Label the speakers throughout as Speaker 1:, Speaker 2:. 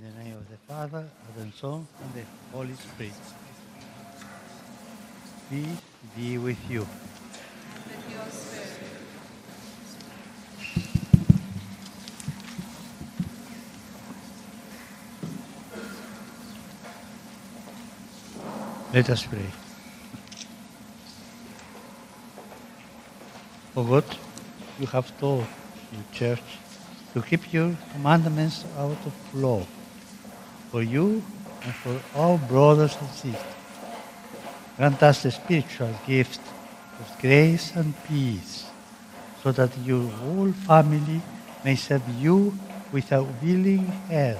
Speaker 1: In the name of the Father, and the Son, and the Holy Spirit. Peace be with you.
Speaker 2: With your spirit.
Speaker 1: Let us pray. O God, you have taught your church to keep your commandments out of love for you and for all brothers and sisters. Grant us the spiritual gift of grace and peace, so that your whole family may serve you without willing help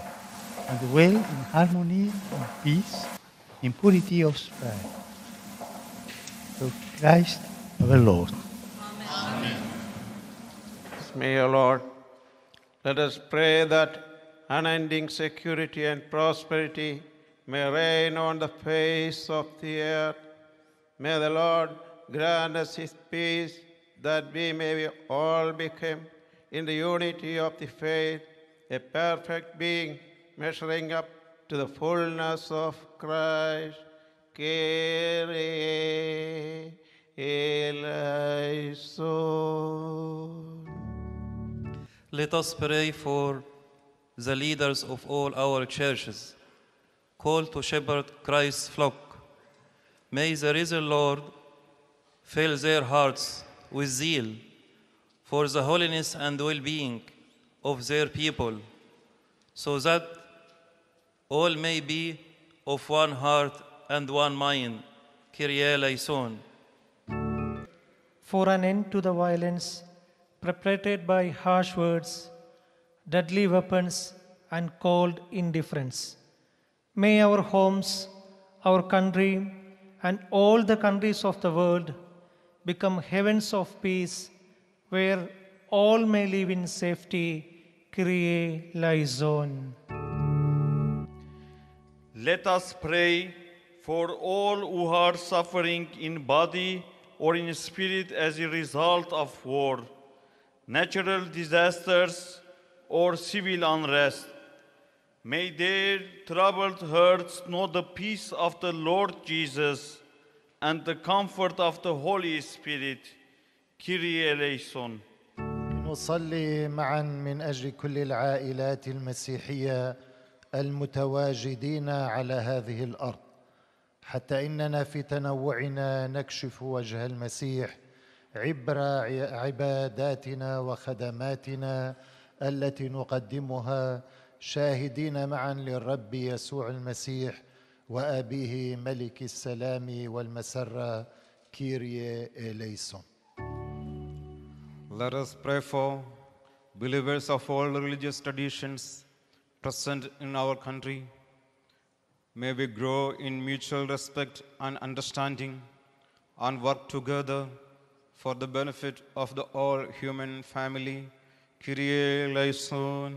Speaker 1: and dwell in harmony and peace, in purity of spirit. Through Christ our Lord.
Speaker 2: Amen.
Speaker 3: May O Lord, let us pray that unending security and prosperity may reign on the face of the earth. May the Lord grant us his peace, that we may all become, in the unity of the faith, a perfect being, measuring up to the fullness of Christ. Kyrie eleison.
Speaker 4: Let us pray for the leaders of all our churches, called to shepherd Christ's flock. May the risen Lord fill their hearts with zeal for the holiness and well-being of their people, so that all may be of one heart and one mind. Kyrie eleison.
Speaker 5: For an end to the violence perpetrated by harsh words, deadly weapons, and cold indifference. May our homes, our country, and all the countries of the world become heavens of peace, where all may live in safety. Kyrie eleison.
Speaker 6: Let us pray for all who are suffering in body or in spirit as a result of war, natural disasters, or civil unrest. May their troubled hearts know the peace of the Lord Jesus and the comfort of the Holy Spirit. Kyrie eleison.
Speaker 7: نصلي معا من أجل كل العائلات المسيحية المتواجدين على هذه الأرض، حتى إننا في تنوعنا نكشف وجه المسيح عبر عباداتنا وخدماتنا التي نقدمها، شاهدين معا للرب يسوع المسيح وأبيه ملك السلام والمسرة. كيريا إليسون.
Speaker 8: Let us pray for believers of all religious traditions present in our country. May we grow in mutual respect and understanding and work together for the benefit of the all human family. Kyrie eleison.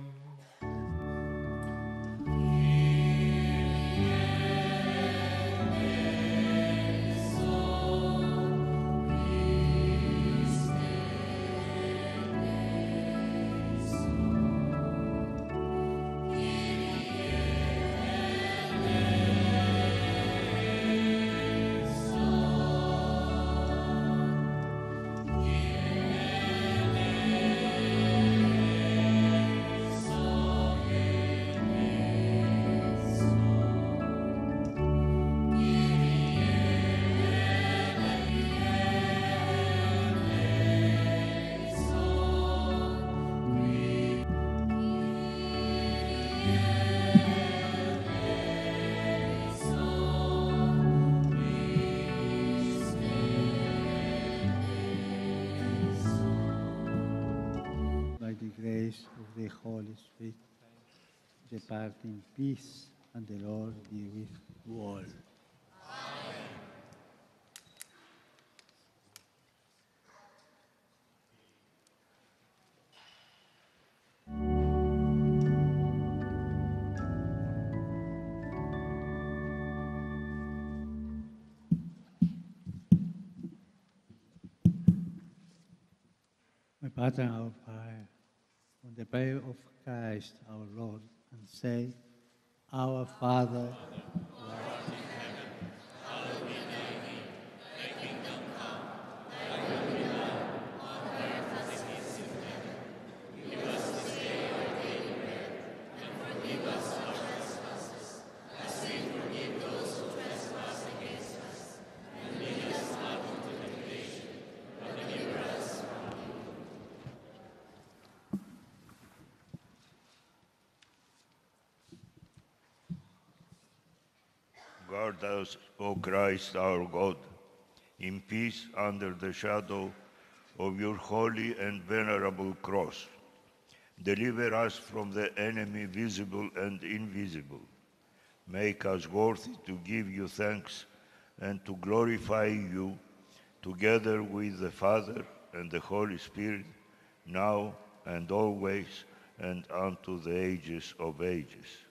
Speaker 1: By the grace of the Holy Spirit, depart in peace, and the Lord be with you all. My Patriarch, our Father, on the prayer of Christ our Lord, and say, Our Father,
Speaker 9: Guard us, O Christ our God, in peace under the shadow of your holy and venerable cross. Deliver us from the enemy visible and invisible. Make us worthy to give you thanks and to glorify you together with the Father and the Holy Spirit, now and always and unto the ages of ages.